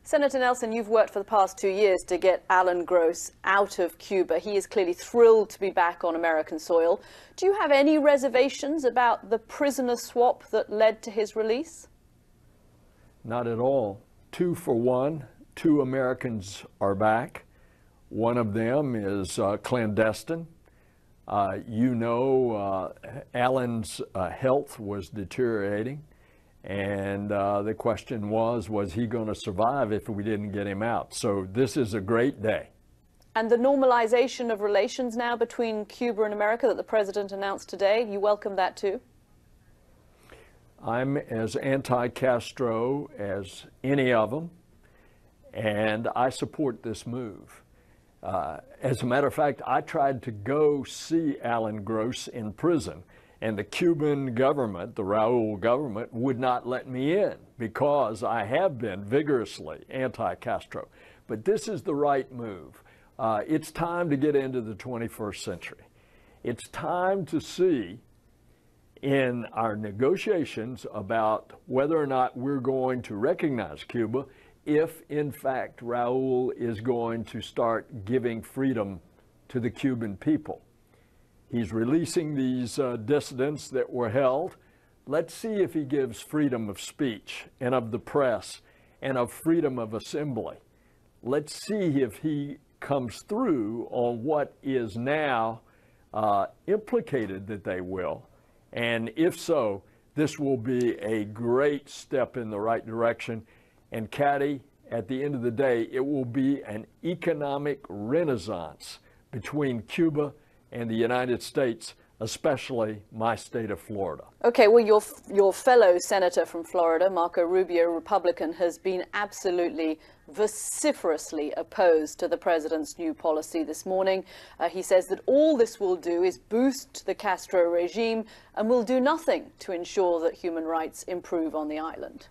Senator Nelson, you've worked for the past 2 years to get Alan Gross out of Cuba. He is clearly thrilled to be back on American soil. Do you have any reservations about the prisoner swap that led to his release? Not at all. 2 for 1. 2 Americans are back. One of them is clandestine. Alan's health was deteriorating. And the question was he going to survive if we didn't get him out? So this is a great day. And the normalization of relations now between Cuba and America that the president announced today, you welcome that too? I'm as anti-Castro as any of them, and I support this move. As a matter of fact, I tried to go see Alan Gross in prison, and the Cuban government, the Raul government, would not let me in because I have been vigorously anti-Castro. But this is the right move. It's time to get into the 21st century. It's time to see in our negotiations about whether or not we're going to recognize Cuba if, in fact, Raul is going to start giving freedom to the Cuban people. He's releasing these dissidents that were held. Let's see if he gives freedom of speech and of the press and of freedom of assembly. Let's see if he comes through on what is now implicated that they will. And if so, this will be a great step in the right direction. And Katty, at the end of the day, it will be an economic renaissance between Cuba and the United States, especially my state of Florida. Okay, well, your fellow senator from Florida, Marco Rubio, Republican, has been absolutely vociferously opposed to the president's new policy this morning. He says that all this will do is boost the Castro regime and will do nothing to ensure that human rights improve on the island.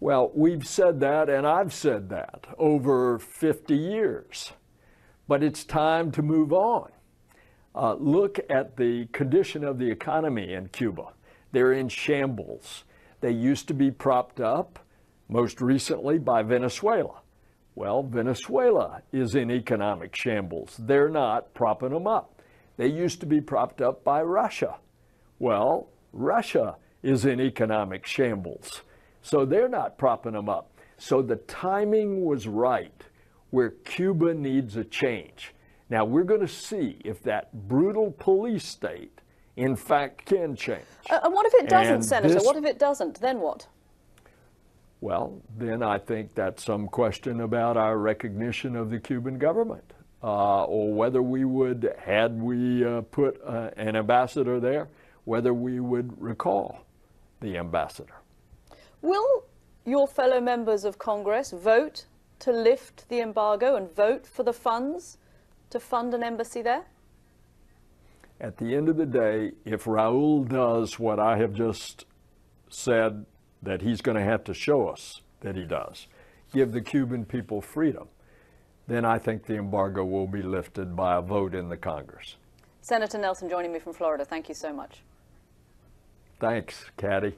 Well, we've said that, and I've said that over 50 years. But it's time to move on. Look at the condition of the economy in Cuba. They're in shambles. They used to be propped up, most recently by Venezuela. Well, Venezuela is in economic shambles. They're not propping them up. They used to be propped up by Russia. Well, Russia is in economic shambles. So they're not propping them up. So the timing was right, where Cuba needs a change. Now, we're going to see if that brutal police state, in fact, can change. And what if it doesn't, Senator? What if it doesn't? Then what? Well, then I think that's some question about our recognition of the Cuban government, or whether we would, had we put an ambassador there, whether we would recall the ambassador. Will your fellow members of Congress vote to lift the embargo and vote for the funds to fund an embassy there? At the end of the day, if Raul does what I have just said that he's going to have to show us that he does, give the Cuban people freedom, then I think the embargo will be lifted by a vote in the Congress. Senator Nelson joining me from Florida. Thank you so much. Thanks, Katty.